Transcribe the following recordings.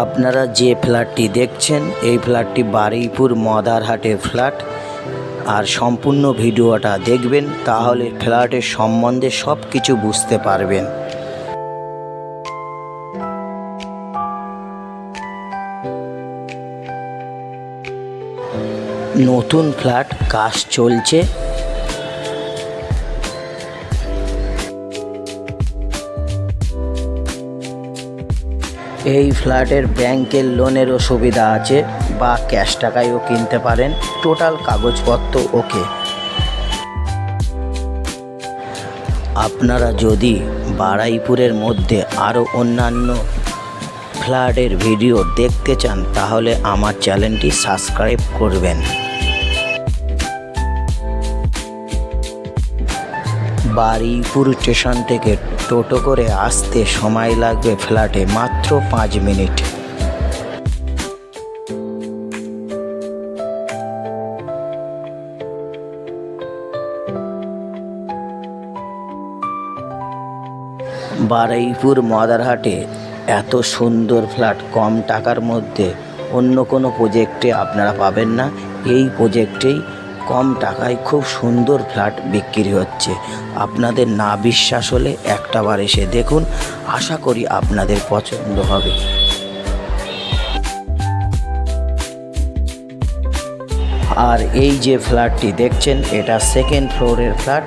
আপনারা যে ফ্ল্যাটটি দেখছেন এই ফ্ল্যাটটি বারুইপুর মদারহাটের ফ্ল্যাট। আর সম্পূর্ণ ভিডিওটা দেখবেন, তাহলে ফ্ল্যাটের সম্বন্ধে সব কিছু বুঝতে পারবেন। নতুন ফ্ল্যাট, কাজ চলছে। এই ফ্ল্যাটের ব্যাংকের লোনেরও সুবিধা আছে বা ক্যাশ টাকায়ও কিনতে পারেন। টোটাল কাগজপত্র ওকে। আপনারা যদি বারুইপুরের মধ্যে আরও অন্যান্য ফ্ল্যাটের ভিডিও দেখতে চান তাহলে আমার চ্যানেলটি সাবস্ক্রাইব করবেন। বারুইপুর স্টেশন থেকে টোটো করে আসতে সময় লাগবে ফ্ল্যাটে মাত্র 5 মিনিট। বারুইপুর মদারহাটে এত সুন্দর ফ্ল্যাট কম টাকার মধ্যে অন্য কোনো প্রজেক্টে আপনারা পাবেন না। এই প্রজেক্টেই কম টাকায় খুব সুন্দর ফ্ল্যাট বিক্রি হচ্ছে। আপনাদের না বিশ্বাস হলে একটাবার এসে দেখুন, আশা করি আপনাদের পছন্দ হবে। আর এই যে ফ্ল্যাটটি দেখছেন এটা সেকেন্ড ফ্লোরের ফ্ল্যাট।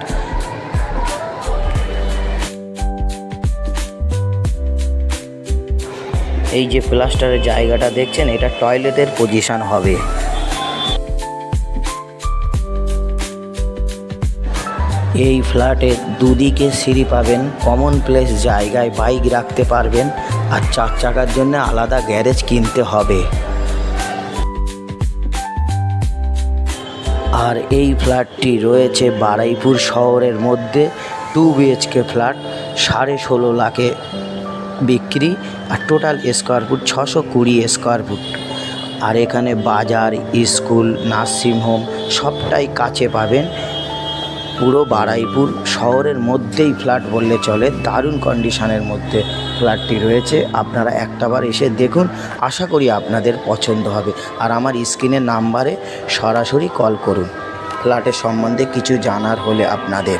এই যে প্লাস্টারের জায়গাটা দেখছেন এটা টয়লেটের পজিশন হবে। এই ফ্ল্যাটে দুদিকে সিঁড়ি পাবেন, কমন প্লেস জায়গায় বাইক রাখতে পারবেন, আর 4 চাকার জন্য আলাদা গ্যারেজ কিনতে হবে। আর এই ফ্ল্যাটটি রয়েছে বারুইপুর শহরের মধ্যে 2 BHK ফ্ল্যাট, 16.5 লাখে বিক্রি। আর total square foot 620 square foot. আর এখানে বাজার, স্কুল, নার্সিংহোম সবটাই কাছে পাবেন। পুরো বারুইপুর শহরের মধ্যেই ফ্ল্যাট বললে চলে। দারুণ কন্ডিশনের মধ্যে ফ্ল্যাটটি রয়েছে। আপনারা একটাবার এসে দেখুন, আশা করি আপনাদের পছন্দ হবে। আর আমার স্ক্রিনের নাম্বারে সরাসরি কল করুন ফ্ল্যাটের সম্বন্ধে কিছু জানার হলে আপনাদের।